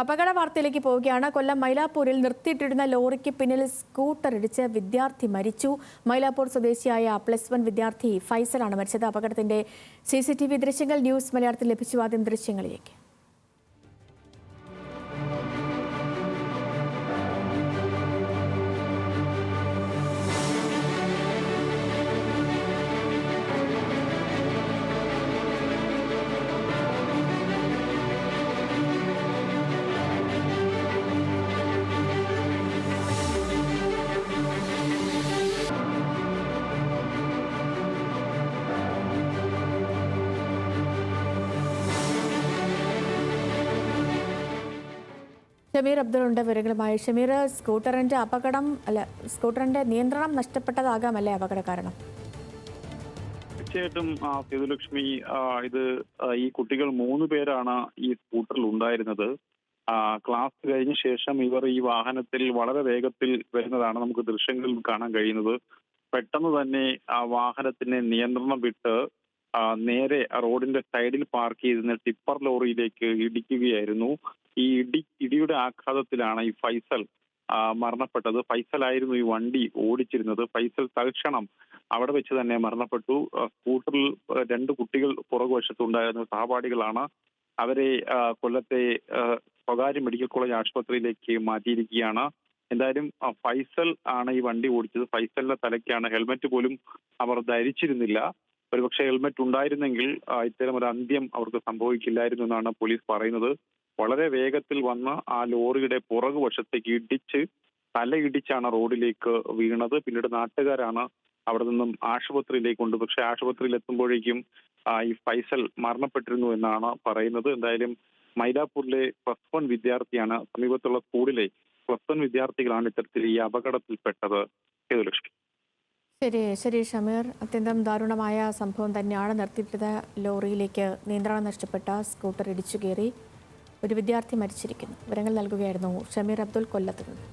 അപകട വാർത്തയിലേക്ക് പോവുകയാണ്. കൊല്ലം മൈലാപ്പൂരിൽ നിർത്തിയിട്ടിരുന്ന ലോറിക്ക് പിന്നിൽ സ്കൂട്ടർ ഇടിച്ച് വിദ്യാർത്ഥി മരിച്ചു. മൈലാപ്പൂർ സ്വദേശിയായ +1 വിദ്യാർത്ഥി ഫൈസലാണ് മരിച്ചത്. അപകടത്തിന്റെ CCTV ദൃശ്യങ്ങൾ ന്യൂസ് മലയാളത്തിൽ ലഭിച്ചു. ആദ്യം ദൃശ്യങ്ങളിലേക്ക്. ഷമീർ അബ്ദുൾ ഉണ്ട് വിവരങ്ങളുമായി. ഷമീർ, സ്കൂട്ടറിന്റെ നിയന്ത്രണം നഷ്ടപ്പെട്ടതാകാമല്ലേ അപകട കാരണം? തീർച്ചയായിട്ടും സേതുലക്ഷ്മി, ഈ കുട്ടികൾ 3 പേരാണ് ഈ സ്കൂട്ടറിൽ ഉണ്ടായിരുന്നത്. ക്ലാസ് കഴിഞ്ഞ ശേഷം ഇവർ ഈ വാഹനത്തിൽ വളരെ വേഗത്തിൽ വരുന്നതാണ് നമുക്ക് ദൃശ്യങ്ങളിൽ കാണാൻ കഴിയുന്നത്. പെട്ടെന്ന് തന്നെ ആ വാഹനത്തിന് നിയന്ത്രണം വിട്ട് നേരെ റോഡിന്റെ സൈഡിൽ പാർക്ക് ചെയ്തിരുന്ന ടിപ്പർ ലോറിയിലേക്ക് ഇടിക്കുകയായിരുന്നു. ഈ ഇടിയുടെ ആഘാതത്തിലാണ് ഈ ഫൈസൽ മരണപ്പെട്ടത്. ഫൈസലായിരുന്നു ഈ വണ്ടി ഓടിച്ചിരുന്നത്. ഫൈസൽ തൽക്ഷണം അവിടെ വെച്ച് തന്നെ മരണപ്പെട്ടു. സ്കൂട്ടറിൽ 2 കുട്ടികൾ പുറകുവശത്തുണ്ടായിരുന്ന സഹപാഠികളാണ്. അവരെ കൊല്ലത്തെ സ്വകാര്യ മെഡിക്കൽ കോളേജ് ആശുപത്രിയിലേക്ക് മാറ്റിയിരിക്കുകയാണ്. എന്തായാലും ഫൈസൽ ആണ് ഈ വണ്ടി ഓടിച്ചത്. ഫൈസലിന്റെ തലയ്ക്കാണ്. ഹെൽമറ്റ് പോലും അവർ ധരിച്ചിരുന്നില്ല. ഒരുപക്ഷെ ഹെൽമറ്റ് ഉണ്ടായിരുന്നെങ്കിൽ ഇത്തരം ഒരു അന്ത്യം അവർക്ക് സംഭവിക്കില്ലായിരുന്നു എന്നാണ് പോലീസ് പറയുന്നത്. വളരെ വേഗത്തിൽ വന്ന് ആ ലോറിയുടെ പുറകുവശത്തേക്ക് ഇടിച്ച് തലയിടിച്ചാണ് റോഡിലേക്ക് വീണത്. പിന്നീട് നാട്ടുകാരാണ് അവിടെ നിന്നും ആശുപത്രിയിലേക്ക് കൊണ്ട്, പക്ഷെ ആശുപത്രിയിൽ എത്തുമ്പോഴേക്കും ഈ ഫൈസൽ മരണപ്പെട്ടിരുന്നു എന്നാണ് പറയുന്നത്. എന്തായാലും മൈലാപ്പൂരിലെ +1 വിദ്യാർത്ഥിയാണ്. സമീപത്തുള്ള സ്കൂളിലെ +1 വിദ്യാർത്ഥികളാണ് ഇത്തരത്തിൽ ഈ അപകടത്തിൽപ്പെട്ടത്. ലക്ഷ്മി. ശരി ഷമീർ, അത്യന്തം ദാരുണമായ സംഭവം തന്നെയാണ്. നിർത്തിയിട്ട ലോറിയിലേക്ക് നിയന്ത്രണം നഷ്ടപ്പെട്ട സ്കൂട്ടർ ഇടിച്ചു കയറി ഒരു വിദ്യാർത്ഥി മരിച്ചിരിക്കുന്നു. വിവരങ്ങൾ നൽകുകയായിരുന്നു ഷമീർ അബ്ദുൾ കൊല്ലത്ത് നിന്ന്.